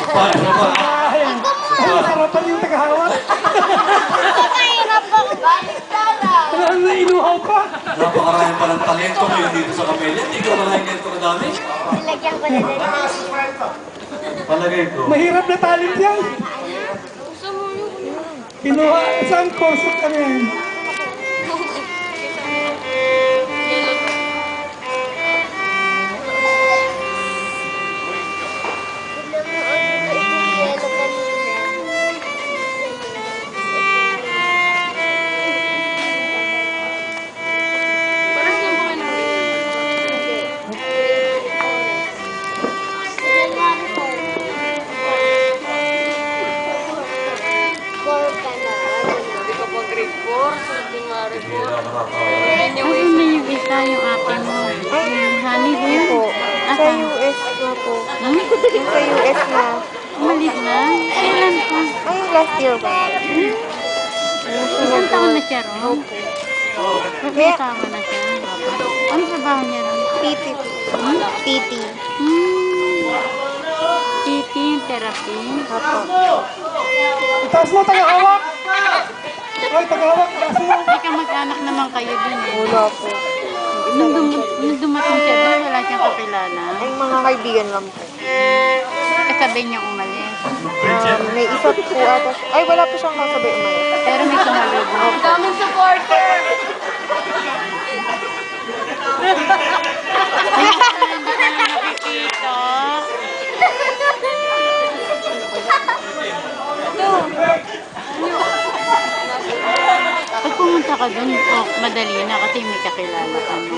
Paano ba? Ay, sarapan yung tagahawak. Mahirap ba? Ano na inuhaw pa? Napakarami pa ng talento ngayon dito sa Kamelia. Hindi ka maraming ganito kadami. Nilagyan ko na din. Palagay ko. Mahirap na talent yan. Kinuha, saan course ka na yan? Asan na yung isa, yung ate mo? Yung honey din? Sa Asan? US na po. Hmm? Yung sa US na. Umalis na? Kailan pa? Ay, last year ba? Isang taon na siya ron? May asawa na siya? Ano trabaho niya ron? PT. Hmm? PT. PT yung therapy? Apo. Itaas mo, tagahawak! Ay, tagahawak, itaas mo. Hindi ka mag-anak naman kayo dun eh. Wala po. Nung dumating siya doon, wala siyang kakilala. Ay, mga kaibigan lang po. Kasabay niya umalis. May isa po ata siya. Ay, wala po siyang kasabay umalis. Pero may sumalubong. Daming supporter! Ay, hindi ka na nakikita. Pag pumunta ka doon, madali na kasi may kakilala ka na.